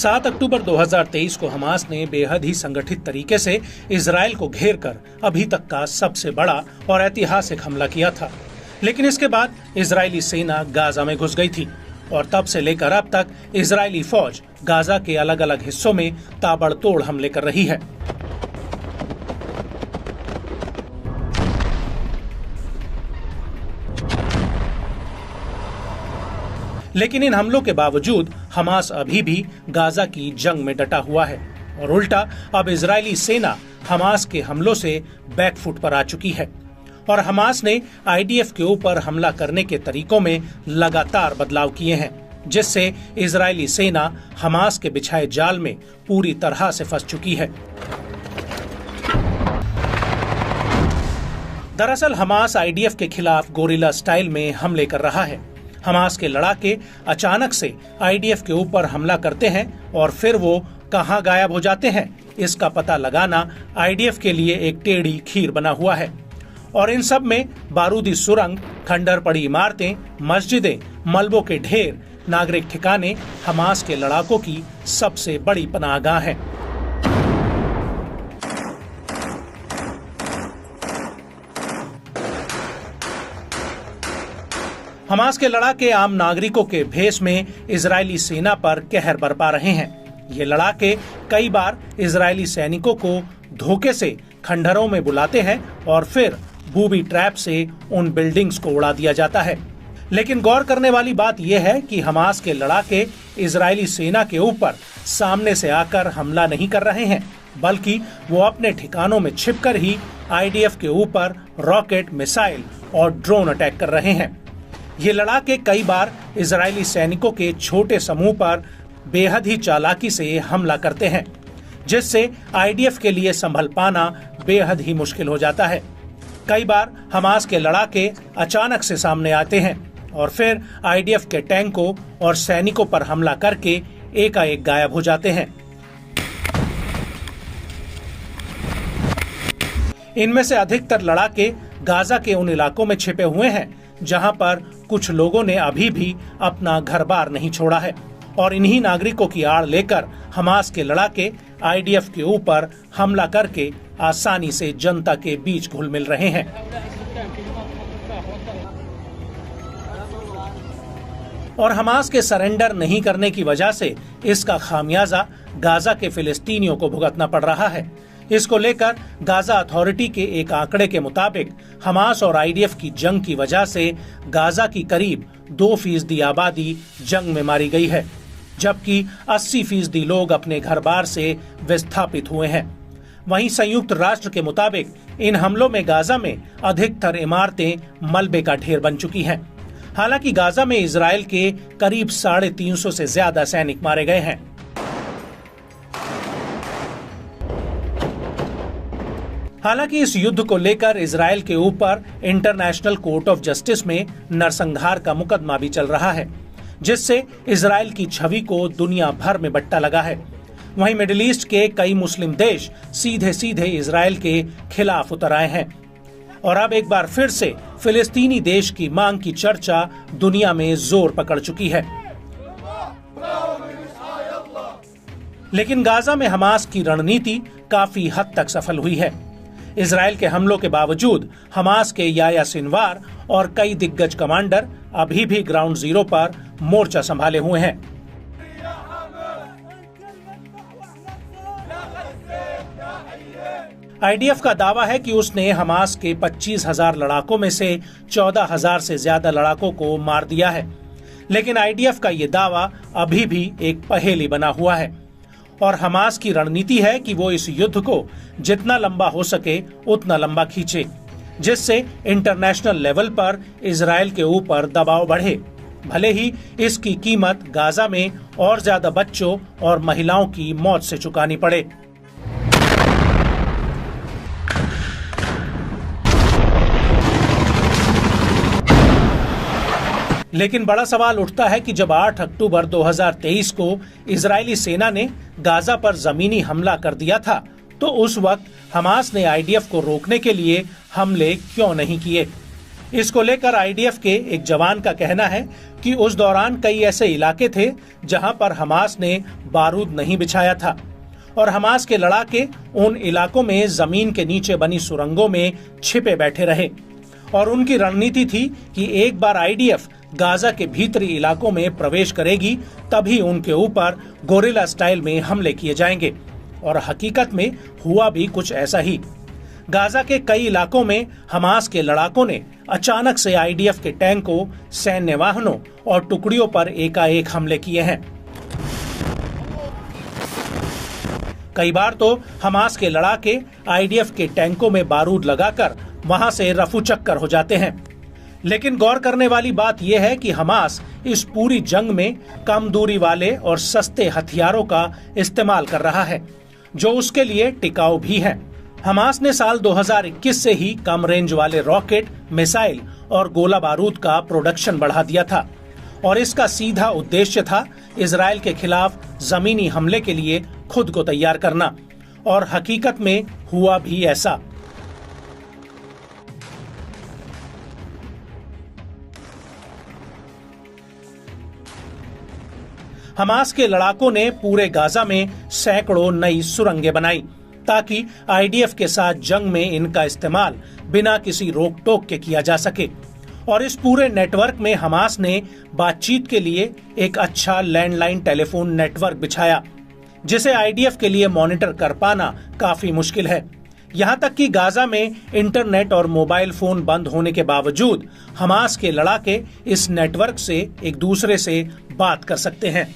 7 अक्टूबर 2023 को हमास ने बेहद ही संगठित तरीके से इजराइल को घेर कर अभी तक का सबसे बड़ा और ऐतिहासिक हमला किया था। लेकिन इसके बाद इजरायली सेना गाजा में घुस गई थी और तब से लेकर अब तक इजरायली फौज गाजा के अलग अलग हिस्सों में ताबड़तोड़ हमले कर रही है। लेकिन इन हमलों के बावजूद हमास अभी भी गाजा की जंग में डटा हुआ है और उल्टा अब इजरायली सेना हमास के हमलों से बैकफुट पर आ चुकी है और हमास ने आईडीएफ के ऊपर हमला करने के तरीकों में लगातार बदलाव किए हैं, जिससे इजरायली सेना हमास के बिछाए जाल में पूरी तरह से फंस चुकी है। दरअसल हमास आईडीएफ के खिलाफ गोरिल्ला स्टाइल में हमले कर रहा है। हमास के लड़ाके अचानक से आईडीएफ के ऊपर हमला करते हैं और फिर वो कहां गायब हो जाते हैं, इसका पता लगाना आईडीएफ के लिए एक टेढ़ी खीर बना हुआ है। और इन सब में बारूदी सुरंग, खंडर पड़ी इमारतें, मस्जिदें, मलबों के ढेर, नागरिक ठिकाने हमास के लड़ाकों की सबसे बड़ी पनाहगाह हैं। हमास के लड़ाके आम नागरिकों के भेष में इजरायली सेना पर कहर बरपा रहे हैं। ये लड़ाके कई बार इजरायली सैनिकों को धोखे से खंडरों में बुलाते हैं और फिर बूबी ट्रैप से उन बिल्डिंग्स को उड़ा दिया जाता है। लेकिन गौर करने वाली बात यह है कि हमास के लड़ाके इजरायली सेना के ऊपर सामने से आकर हमला नहीं कर रहे हैं, बल्कि वो अपने ठिकानों में छिपकर ही आईडीएफ के ऊपर रॉकेट, मिसाइल और ड्रोन अटैक कर रहे हैं। ये लड़ाके कई बार इजरायली सैनिकों के छोटे समूह पर बेहद ही चालाकी से हमला करते हैं, जिससे आईडीएफ के लिए संभल पाना बेहद ही मुश्किल हो जाता है। कई बार हमास के लड़ाके अचानक से सामने आते हैं और फिर आईडीएफ के टैंकों और सैनिकों पर हमला करके एकाएक गायब हो जाते हैं। इनमें से अधिकतर लड़ाके गाजा के उन इलाकों में छिपे हुए हैं जहां पर कुछ लोगों ने अभी भी अपना घर बार नहीं छोड़ा है और इन्हीं नागरिकों की आड़ लेकर हमास के लड़ाके आईडीएफ के ऊपर हमला करके आसानी से जनता के बीच घुल मिल रहे हैं। और हमास के सरेंडर नहीं करने की वजह से इसका खामियाजा गाजा के फिलिस्तीनियों को भुगतना पड़ रहा है। इसको लेकर गाजा अथॉरिटी के एक आंकड़े के मुताबिक हमास और आईडीएफ की जंग की वजह से गाजा की करीब 2% आबादी जंग में मारी गई है, जबकि 80% लोग अपने घर बार से विस्थापित हुए हैं। वहीं संयुक्त राष्ट्र के मुताबिक इन हमलों में गाजा में अधिकतर इमारतें मलबे का ढेर बन चुकी हैं। हालांकि गाजा में इजराइल के करीब 350 से ज्यादा सैनिक मारे गए हैं। हालांकि इस युद्ध को लेकर इजराइल के ऊपर इंटरनेशनल कोर्ट ऑफ जस्टिस में नरसंहार का मुकदमा भी चल रहा है, जिससे इजराइल की छवि को दुनिया भर में बट्टा लगा है। वहीं मिडिल ईस्ट के कई मुस्लिम देश सीधे सीधे इजराइल के खिलाफ उतर आए हैं और अब एक बार फिर से फिलिस्तीनी देश की मांग की चर्चा दुनिया में जोर पकड़ चुकी है। लेकिन गाजा में हमास की रणनीति काफी हद तक सफल हुई है। इजराइल के हमलों के बावजूद हमास के याह्या सिनवार और कई दिग्गज कमांडर अभी भी ग्राउंड जीरो पर मोर्चा संभाले हुए हैं। आईडीएफ का दावा है कि उसने हमास के 25,000 लड़ाकों में से 14,000 से ज्यादा लड़ाकों को मार दिया है, लेकिन आईडीएफ का ये दावा अभी भी एक पहेली बना हुआ है और हमास की रणनीति है कि वो इस युद्ध को जितना लंबा हो सके उतना लंबा खींचे, जिससे इंटरनेशनल लेवल पर इजराइल के ऊपर दबाव बढ़े, भले ही इसकी कीमत गाजा में और ज्यादा बच्चों और महिलाओं की मौत से चुकानी पड़े। लेकिन बड़ा सवाल उठता है कि जब 8 अक्टूबर 2023 को इजरायली सेना ने गाजा पर जमीनी हमला कर दिया था, तो उस वक्त हमास ने आईडीएफ को रोकने के लिए हमले क्यों नहीं किए? इसको लेकर आईडीएफ के एक जवान का कहना है कि उस दौरान कई ऐसे इलाके थे जहां पर हमास ने बारूद नहीं बिछाया था और हमास के लड़ाके उन इलाकों में जमीन के नीचे बनी सुरंगों में छिपे बैठे रहे और उनकी रणनीति थी कि एक बार आईडीएफ गाजा के भीतरी इलाकों में प्रवेश करेगी तभी उनके ऊपर गोरिल्ला स्टाइल में हमले किए जाएंगे। और हकीकत में हुआ भी कुछ ऐसा ही। गाजा के कई इलाकों में हमास के लड़ाकों ने अचानक से आईडीएफ के टैंकों, सैन्य वाहनों और टुकड़ियों पर एकाएक हमले किए हैं। कई बार तो हमास के लड़ाके आईडीएफ के टैंकों में बारूद लगाकर वहां से रफू चक्कर हो जाते हैं। लेकिन गौर करने वाली बात यह है कि हमास इस पूरी जंग में कम दूरी वाले और सस्ते हथियारों का इस्तेमाल कर रहा है जो उसके लिए टिकाऊ भी है। हमास ने साल 2021 से ही कम रेंज वाले रॉकेट, मिसाइल और गोला बारूद का प्रोडक्शन बढ़ा दिया था और इसका सीधा उद्देश्य था इजराइल के खिलाफ जमीनी हमले के लिए खुद को तैयार करना। और हकीकत में हुआ भी ऐसा। हमास के लड़ाकों ने पूरे गाजा में सैकड़ों नई सुरंगें बनाई ताकि आईडीएफ के साथ जंग में इनका इस्तेमाल बिना किसी रोक टोक के किया जा सके। और इस पूरे नेटवर्क में हमास ने बातचीत के लिए एक अच्छा लैंडलाइन टेलीफोन नेटवर्क बिछाया जिसे आईडीएफ के लिए मॉनिटर कर पाना काफी मुश्किल है। यहाँ तक कि गाजा में इंटरनेट और मोबाइल फोन बंद होने के बावजूद हमास के लड़ाके इस नेटवर्क से एक दूसरे से बात कर सकते हैं।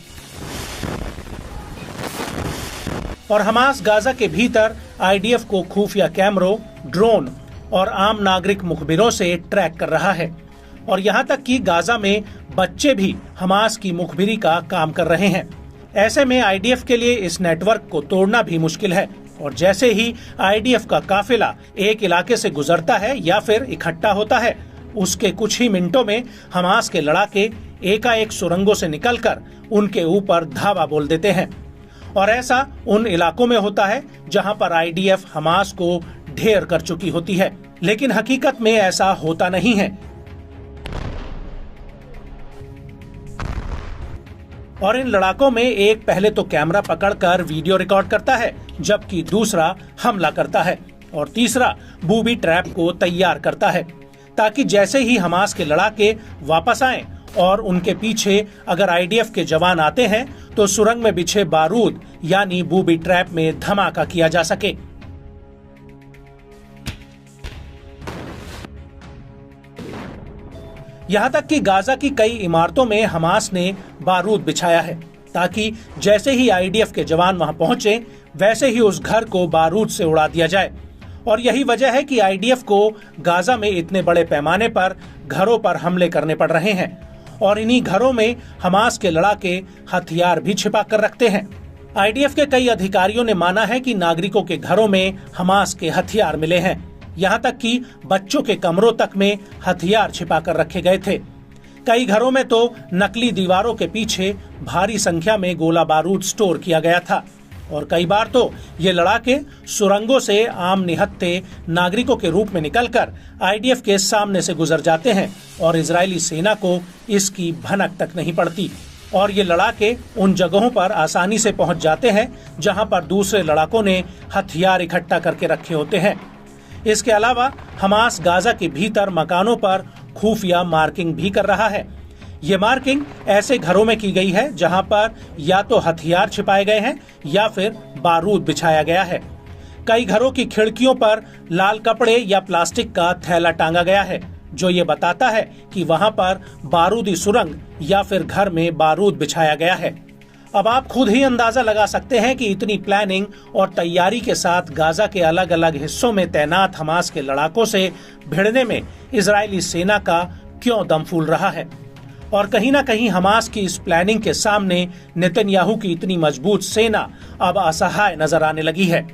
और हमास गाजा के भीतर आईडीएफ को खुफिया कैमरों, ड्रोन और आम नागरिक मुखबिरों से ट्रैक कर रहा है। और यहाँ तक कि गाजा में बच्चे भी हमास की मुखबिरी का काम कर रहे हैं। ऐसे में आईडीएफ के लिए इस नेटवर्क को तोड़ना भी मुश्किल है। और जैसे ही आईडीएफ का काफिला एक इलाके से गुजरता है या फिर इकट्ठा होता है, उसके कुछ ही मिनटों में हमास के लड़ाके एकाएक सुरंगों से निकलकर उनके ऊपर धावा बोल देते हैं। और ऐसा उन इलाकों में होता है जहां पर आईडीएफ हमास को ढेर कर चुकी होती है, लेकिन हकीकत में ऐसा होता नहीं है। और इन लड़ाकों में एक पहले तो कैमरा पकड़कर वीडियो रिकॉर्ड करता है, जबकि दूसरा हमला करता है और तीसरा बूबी ट्रैप को तैयार करता है ताकि जैसे ही हमास के लड़ाके वापस आएं और उनके पीछे अगर आईडीएफ के जवान आते हैं तो सुरंग में बिछे बारूद यानी बूबी ट्रैप में धमाका किया जा सके। यहाँ तक कि गाजा की कई इमारतों में हमास ने बारूद बिछाया है ताकि जैसे ही आईडीएफ के जवान वहां पहुंचे वैसे ही उस घर को बारूद से उड़ा दिया जाए। और यही वजह है कि आईडीएफ को गाजा में इतने बड़े पैमाने पर घरों पर हमले करने पड़ रहे हैं और इन्हीं घरों में हमास के लड़ाके हथियार भी छिपा कर रखते हैं। आईडीएफ के कई अधिकारियों ने माना है कि नागरिकों के घरों में हमास के हथियार मिले हैं। यहाँ तक कि बच्चों के कमरों तक में हथियार छिपा कर रखे गए थे। कई घरों में तो नकली दीवारों के पीछे भारी संख्या में गोला बारूद स्टोर किया गया था। और कई बार तो ये लड़ाके सुरंगों से आम निहत्थे नागरिकों के रूप में निकलकर आईडीएफ के सामने से गुजर जाते हैं और इजरायली सेना को इसकी भनक तक नहीं पड़ती। और ये लड़ाके उन जगहों पर आसानी से पहुंच जाते हैं जहां पर दूसरे लड़ाकों ने हथियार इकट्ठा करके रखे होते हैं। इसके अलावा हमास गाजा के भीतर मकानों पर खुफिया मार्किंग भी कर रहा है। ये मार्किंग ऐसे घरों में की गई है जहां पर या तो हथियार छिपाए गए हैं या फिर बारूद बिछाया गया है। कई घरों की खिड़कियों पर लाल कपड़े या प्लास्टिक का थैला टांगा गया है जो ये बताता है कि वहां पर बारूदी सुरंग या फिर घर में बारूद बिछाया गया है। अब आप खुद ही अंदाजा लगा सकते हैं कि इतनी प्लानिंग और तैयारी के साथ गाजा के अलग अलग हिस्सों में तैनात हमास के लड़ाकों से भिड़ने में इजरायली सेना का क्यों दम फूल रहा है। और कहीं ना कहीं हमास की इस प्लानिंग के सामने नेतन्याहू की इतनी मजबूत सेना अब असहाय नजर आने लगी है।